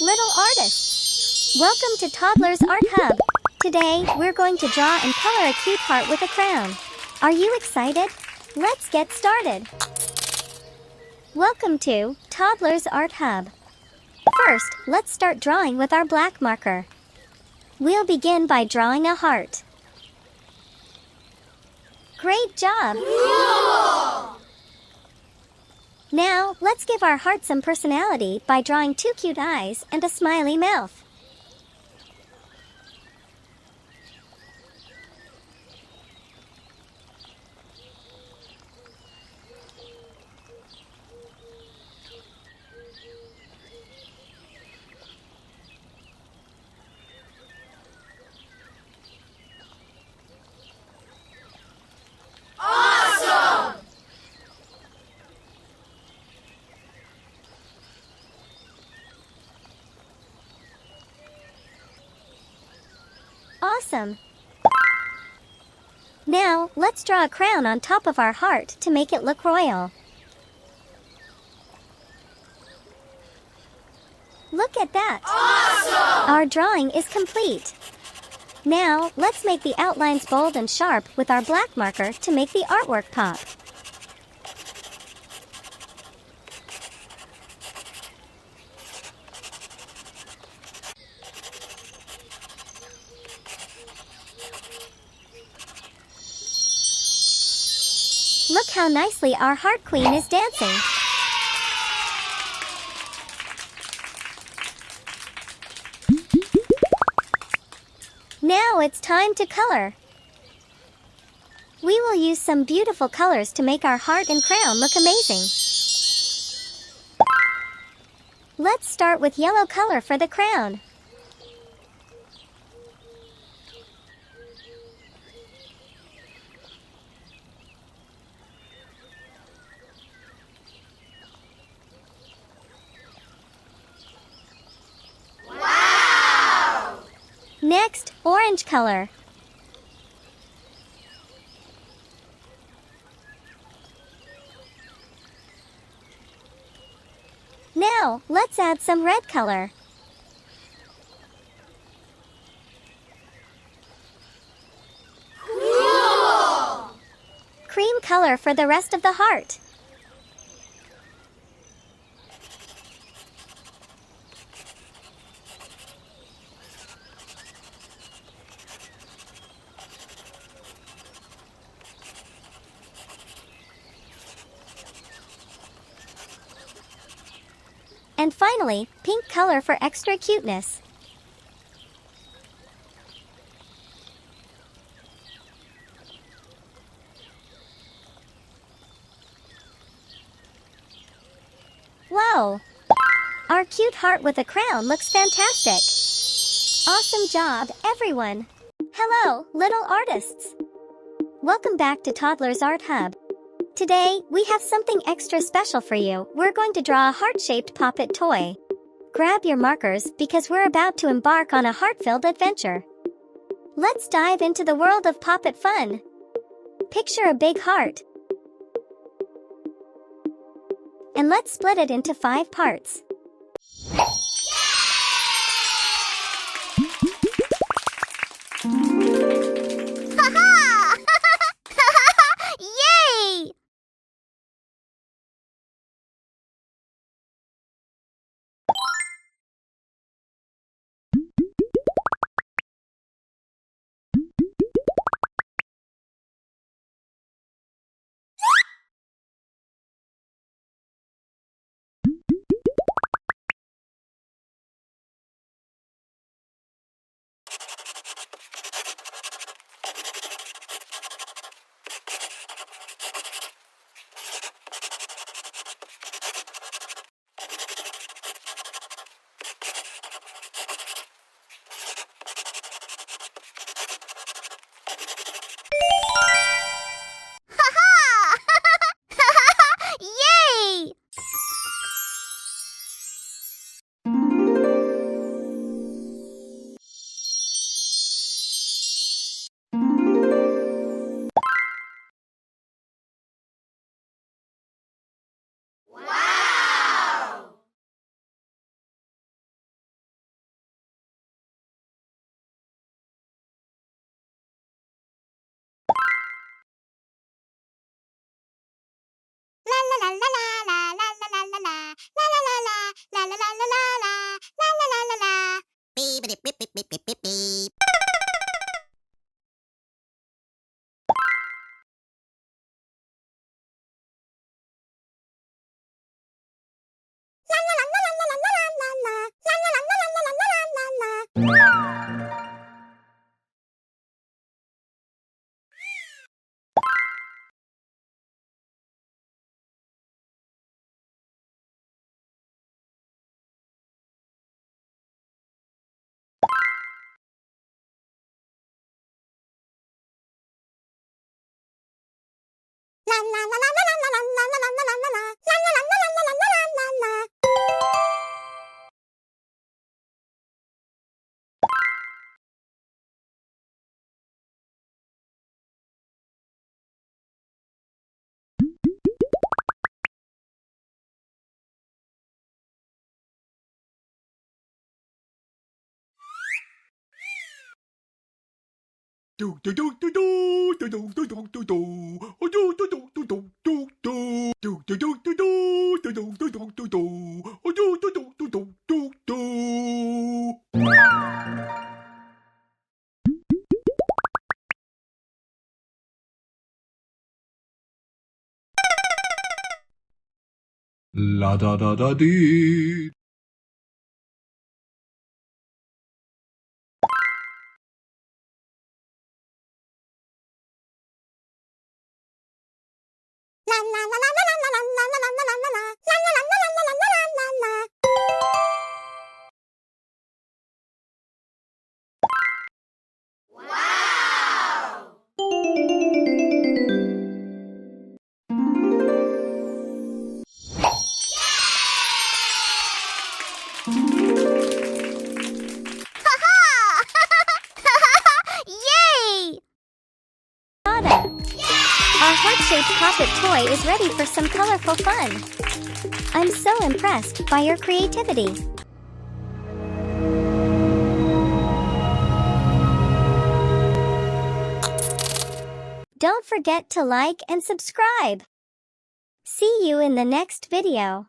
little artists! Welcome to Toddlers Art Hub. Today, we're going to draw and color a cute heart with a crown. Are you excited? Let's get started. Welcome to Toddlers Art Hub. First, let's start drawing with our black marker. We'll begin by drawing a heart. Great job! Cool! Now, let's give our heart some personality by drawing two cute eyes and a smiley mouth. Awesome! Now, let's draw a crown on top of our heart to make it look royal. Look at that! Awesome! Our drawing is complete. Now, let's make the outlines bold and sharp with our black marker to make the artwork pop. Look how nicely our heart queen is dancing. Now it's time to color. We will use some beautiful colors to make our heart and crown look amazing. Let's start with yellow color for the crown. Next, orange color. Now, let's add some red color. Cool! Cream color for the rest of the heart. And finally, pink color for extra cuteness. Wow! Our cute heart with a crown looks fantastic. Awesome job, everyone! Hello, little artists! Welcome back to Toddlers Art Hub. Today, we have something extra special for you. We're going to draw a heart-shaped poppet toy. Grab your markers because we're about to embark on a heart-filled adventure. Let's dive into the world of poppet fun. Picture a big heart. And let's split it into 5 parts. Yay! La da da da dee. Wow! Yay! Tada! Our heart-shaped poppet toy is ready for some colorful fun. I'm so impressed by your creativity. Don't forget to like and subscribe. See you in the next video.